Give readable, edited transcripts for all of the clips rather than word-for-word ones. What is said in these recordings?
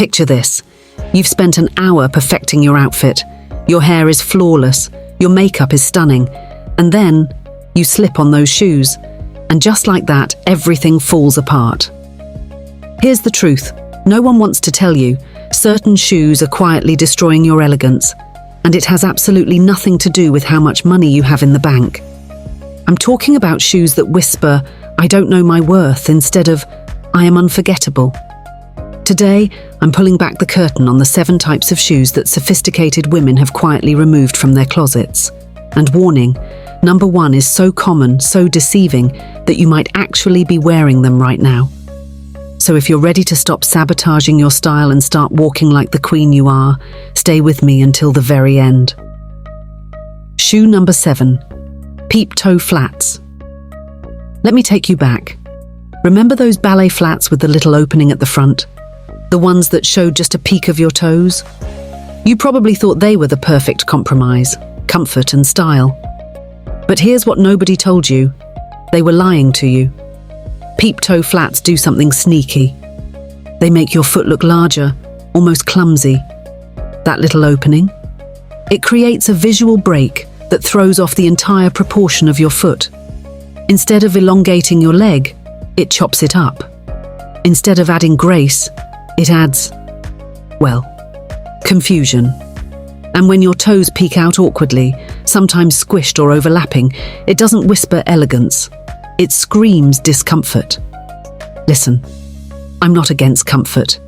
Picture this. You've spent an hour perfecting your outfit. Your hair is flawless, your makeup is stunning, and then you slip on those shoes, and just like that, everything falls apart. Here's the truth. No one wants to tell you, certain shoes are quietly destroying your elegance, and it has absolutely nothing to do with how much money you have in the bank. I'm talking about shoes that whisper, "I don't know my worth," instead of, "I am unforgettable." Today, I'm pulling back the curtain on the 7 types of shoes that sophisticated women have quietly removed from their closets. And warning, number 1 is so common, so deceiving, that you might actually be wearing them right now. So if you're ready to stop sabotaging your style and start walking like the queen you are, stay with me until the very end. Shoe number 7, Peep toe flats. Let me take you back. Remember those ballet flats with the little opening at the front? The ones that showed just a peek of your toes? You probably thought they were the perfect compromise, comfort and style. But here's what nobody told you. They were lying to you. Peep toe flats do something sneaky. They make your foot look larger, almost clumsy. That little opening? It creates a visual break that throws off the entire proportion of your foot. Instead of elongating your leg, it chops it up. Instead of adding grace, it adds, well, confusion. And when your toes peek out awkwardly, sometimes squished or overlapping, it doesn't whisper elegance. It screams discomfort. Listen, I'm not against comfort.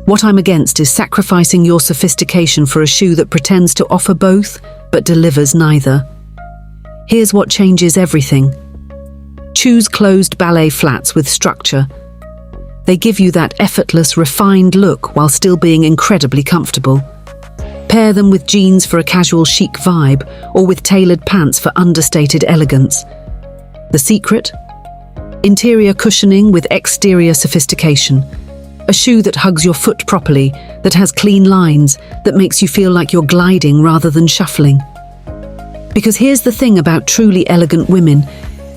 What I'm against is sacrificing your sophistication for a shoe that pretends to offer both, but delivers neither. Here's what changes everything. Choose closed ballet flats with structure. They give you that effortless, refined look while still being incredibly comfortable. Pair them with jeans for a casual chic vibe, or with tailored pants for understated elegance. The secret? Interior cushioning with exterior sophistication. A shoe that hugs your foot properly, that has clean lines, that makes you feel like you're gliding rather than shuffling. Because here's the thing about truly elegant women,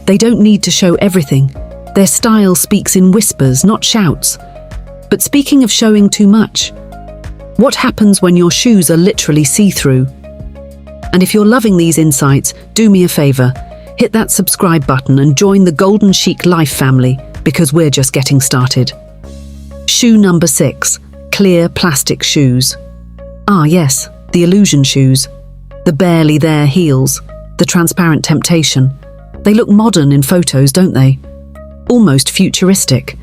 they don't need to show everything. Their style speaks in whispers, not shouts. But speaking of showing too much, what happens when your shoes are literally see-through? And if you're loving these insights, do me a favor, hit that subscribe button and join the Golden Chic Life family, because we're just getting started. Shoe number 6, clear plastic shoes. Ah yes, the illusion shoes. The barely there heels, the transparent temptation. They look modern in photos, don't they? Almost futuristic,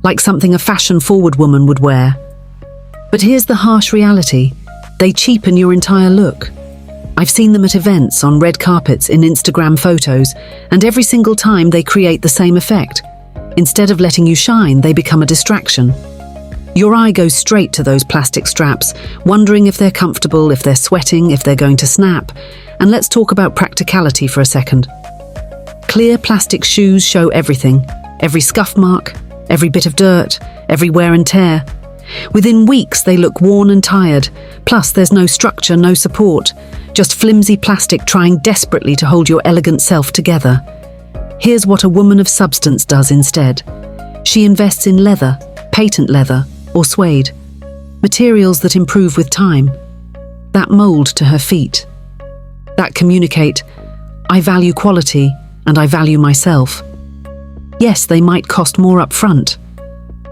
like something a fashion-forward woman would wear. But here's the harsh reality. They cheapen your entire look. I've seen them at events, on red carpets, in Instagram photos, and every single time they create the same effect. Instead of letting you shine, they become a distraction. Your eye goes straight to those plastic straps, wondering if they're comfortable, if they're sweating, if they're going to snap. And let's talk about practicality for a second. Clear plastic shoes show everything. Every scuff mark, every bit of dirt, every wear and tear. Within weeks, they look worn and tired. Plus, there's no structure, no support. Just flimsy plastic trying desperately to hold your elegant self together. Here's what a woman of substance does instead. She invests in leather, patent leather, or suede. Materials that improve with time. That mold to her feet. That communicate, I value quality and I value myself. Yes, they might cost more up front,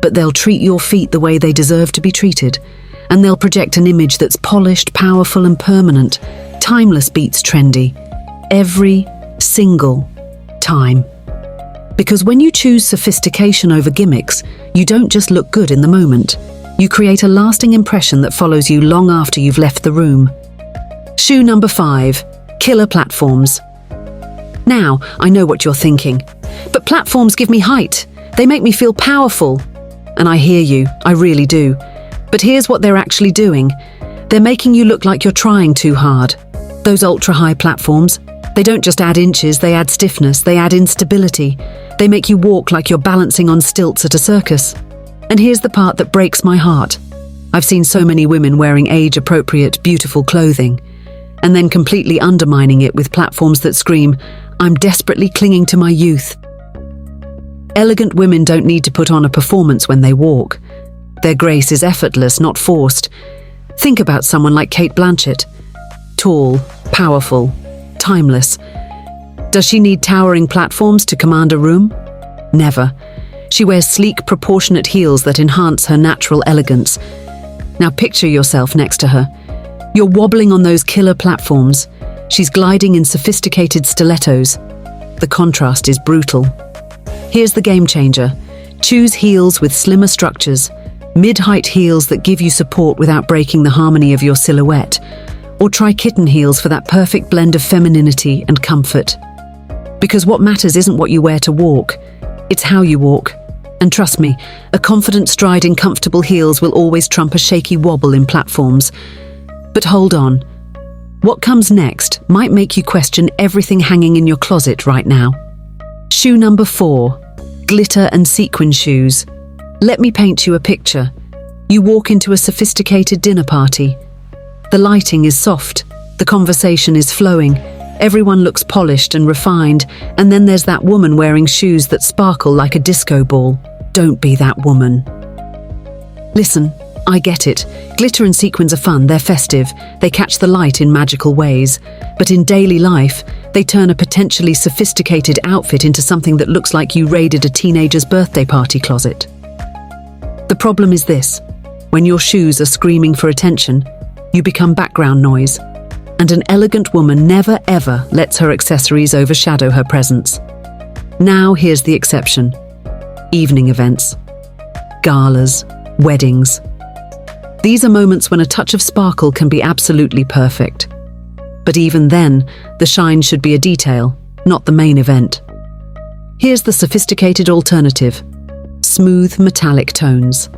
but they'll treat your feet the way they deserve to be treated, and they'll project an image that's polished, powerful and permanent. Timeless beats trendy. Every single time. Because when you choose sophistication over gimmicks, you don't just look good in the moment. You create a lasting impression that follows you long after you've left the room. Shoe number 5, killer platforms. Now, I know what you're thinking. But platforms give me height. They make me feel powerful. And I hear you, I really do. But here's what they're actually doing. They're making you look like you're trying too hard. Those ultra-high platforms, they don't just add inches, they add stiffness, they add instability. They make you walk like you're balancing on stilts at a circus. And here's the part that breaks my heart. I've seen so many women wearing age-appropriate, beautiful clothing, and then completely undermining it with platforms that scream, I'm desperately clinging to my youth. Elegant women don't need to put on a performance when they walk. Their grace is effortless, not forced. Think about someone like Cate Blanchett. Tall, powerful, timeless. Does she need towering platforms to command a room? Never. She wears sleek, proportionate heels that enhance her natural elegance. Now picture yourself next to her. You're wobbling on those killer platforms. She's gliding in sophisticated stilettos. The contrast is brutal. Here's the game changer. Choose heels with slimmer structures, mid-height heels that give you support without breaking the harmony of your silhouette, or try kitten heels for that perfect blend of femininity and comfort. Because what matters isn't what you wear to walk, it's how you walk. And trust me, a confident stride in comfortable heels will always trump a shaky wobble in platforms. But hold on. What comes next might make you question everything hanging in your closet right now. Shoe number 4, glitter and sequin shoes. Let me paint you a picture. You walk into a sophisticated dinner party. The lighting is soft, the conversation is flowing, everyone looks polished and refined, and then there's that woman wearing shoes that sparkle like a disco ball. Don't be that woman. Listen, I get it. Glitter and sequins are fun, they're festive, they catch the light in magical ways. But in daily life, they turn a potentially sophisticated outfit into something that looks like you raided a teenager's birthday party closet. The problem is this: when your shoes are screaming for attention, you become background noise. And an elegant woman never ever lets her accessories overshadow her presence. Now here's the exception. Evening events, galas, weddings. These are moments when a touch of sparkle can be absolutely perfect. But even then, the shine should be a detail, not the main event. Here's the sophisticated alternative: smooth metallic tones.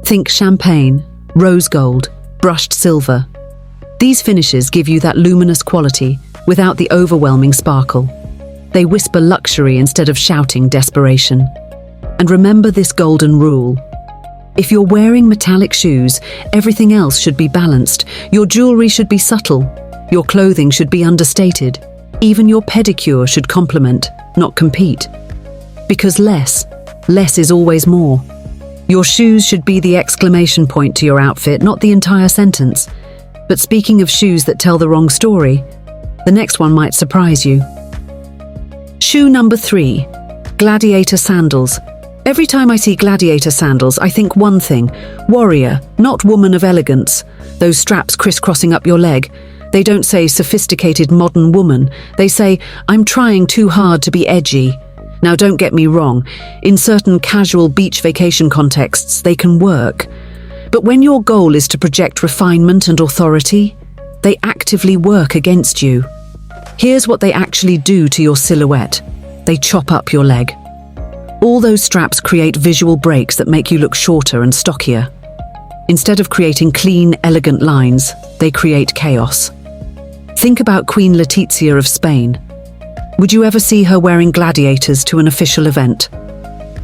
Think champagne, rose gold, brushed silver. These finishes give you that luminous quality without the overwhelming sparkle. They whisper luxury instead of shouting desperation. And remember this golden rule. If you're wearing metallic shoes, everything else should be balanced. Your jewelry should be subtle. Your clothing should be understated. Even your pedicure should complement, not compete. Because less is always more. Your shoes should be the exclamation point to your outfit, not the entire sentence. But speaking of shoes that tell the wrong story, the next one might surprise you. Shoe number 3, Gladiator sandals. Every time I see Gladiator sandals, I think one thing: warrior, not woman of elegance. Those straps crisscrossing up your leg. They don't say sophisticated modern woman. They say, I'm trying too hard to be edgy. Now don't get me wrong, in certain casual beach vacation contexts, they can work. But when your goal is to project refinement and authority, they actively work against you. Here's what they actually do to your silhouette. They chop up your leg. All those straps create visual breaks that make you look shorter and stockier. Instead of creating clean, elegant lines, they create chaos. Think about Queen Letizia of Spain. Would you ever see her wearing gladiators to an official event?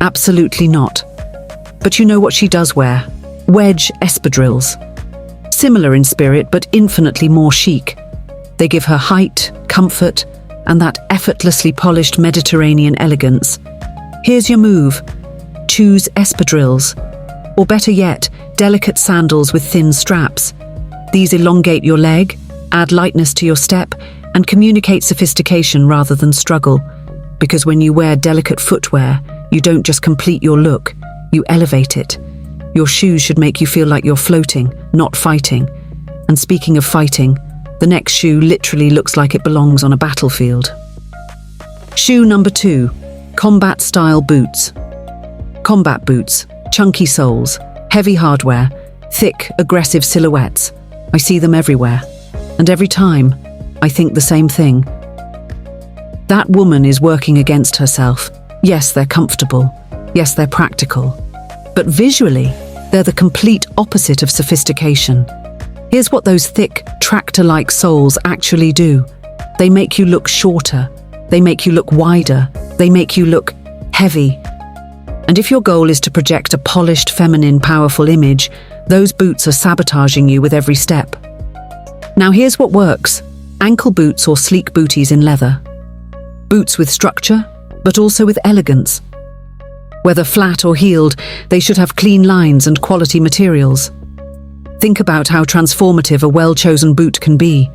Absolutely not. But you know what she does wear? Wedge espadrilles. Similar in spirit, but infinitely more chic. They give her height, comfort, and that effortlessly polished Mediterranean elegance. Here's your move. Choose espadrilles. Or better yet, delicate sandals with thin straps. These elongate your leg, add lightness to your step, and communicate sophistication rather than struggle. Because when you wear delicate footwear, you don't just complete your look, you elevate it. Your shoes should make you feel like you're floating, not fighting. And speaking of fighting, the next shoe literally looks like it belongs on a battlefield. Shoe number 2, combat-style boots. Combat boots, chunky soles, heavy hardware, thick, aggressive silhouettes. I see them everywhere. And every time, I think the same thing. That woman is working against herself. Yes, they're comfortable. Yes, they're practical. But visually, they're the complete opposite of sophistication. Here's what those thick, tractor-like soles actually do. They make you look shorter. They make you look wider. They make you look heavy. And if your goal is to project a polished, feminine, powerful image, those boots are sabotaging you with every step. Now here's what works: ankle boots or sleek booties in leather. Boots with structure, but also with elegance. Whether flat or heeled, they should have clean lines and quality materials. Think about how transformative a well-chosen boot can be.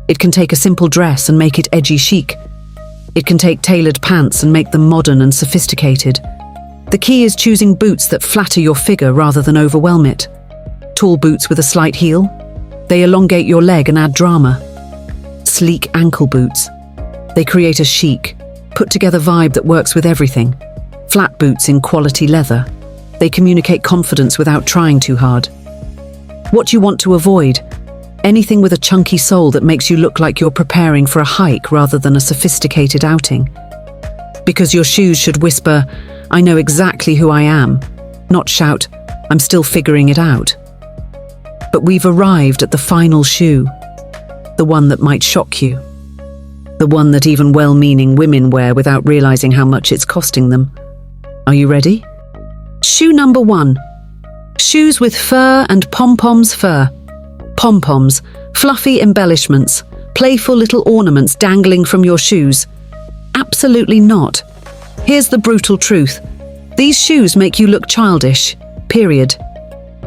It can take a simple dress and make it edgy chic. It can take tailored pants and make them modern and sophisticated. The key is choosing boots that flatter your figure rather than overwhelm it. Tall boots with a slight heel? They elongate your leg and add drama. Sleek ankle boots. They create a chic, put-together vibe that works with everything. Flat boots in quality leather. They communicate confidence without trying too hard. What do you want to avoid? Anything with a chunky sole that makes you look like you're preparing for a hike rather than a sophisticated outing. Because your shoes should whisper, "I know exactly who I am," not shout, "I'm still figuring it out." But we've arrived at the final shoe, the one that might shock you. The one that even well-meaning women wear without realizing how much it's costing them. Are you ready? Shoe number 1. Shoes with fur and pompoms fur. Pompoms, fluffy embellishments, playful little ornaments dangling from your shoes. Absolutely not. Here's the brutal truth. These shoes make you look childish, period.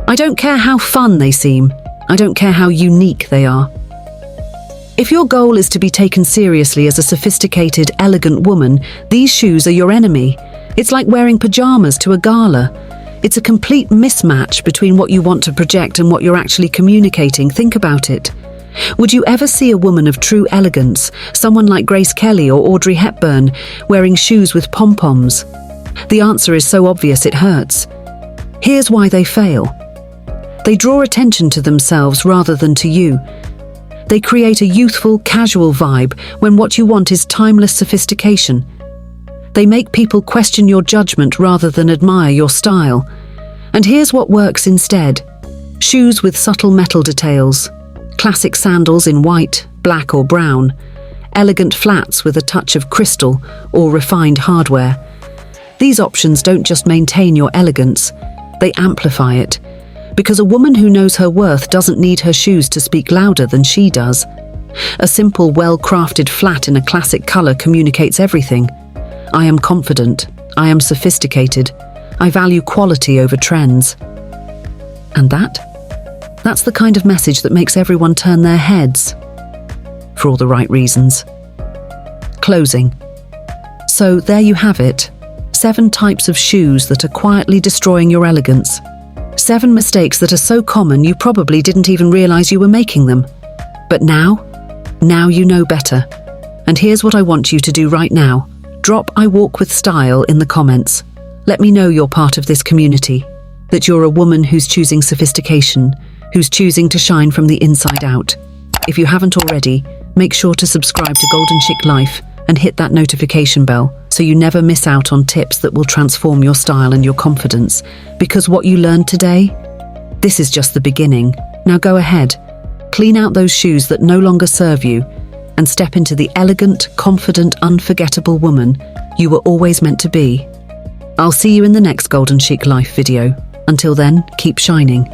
I don't care how fun they seem. I don't care how unique they are. If your goal is to be taken seriously as a sophisticated, elegant woman, these shoes are your enemy. It's like wearing pajamas to a gala. It's a complete mismatch between what you want to project and what you're actually communicating. Think about it. Would you ever see a woman of true elegance, someone like Grace Kelly or Audrey Hepburn, wearing shoes with pom-poms? The answer is so obvious it hurts. Here's why they fail. They draw attention to themselves rather than to you. They create a youthful, casual vibe when what you want is timeless sophistication. They make people question your judgment rather than admire your style. And here's what works instead. Shoes with subtle metal details. Classic sandals in white, black or brown. Elegant flats with a touch of crystal or refined hardware. These options don't just maintain your elegance, they amplify it. Because a woman who knows her worth doesn't need her shoes to speak louder than she does. A simple, well-crafted flat in a classic color communicates everything. I am confident. I am sophisticated. I value quality over trends. And that's the kind of message that makes everyone turn their heads. For all the right reasons. Closing. So there you have it. 7 types of shoes that are quietly destroying your elegance. 7 mistakes that are so common you probably didn't even realize you were making them. But now you know better. And here's what I want you to do right now. Drop "I walk with style" in the comments. Let me know you're part of this community, that you're a woman who's choosing sophistication, who's choosing to shine from the inside out. If you haven't already, make sure to subscribe to Golden Chic Life and hit that notification bell so you never miss out on tips that will transform your style and your confidence. Because what you learned today, this is just the beginning. Now go ahead, clean out those shoes that no longer serve you and step into the elegant, confident, unforgettable woman you were always meant to be. I'll see you in the next Golden Chic Life video. Until then, keep shining.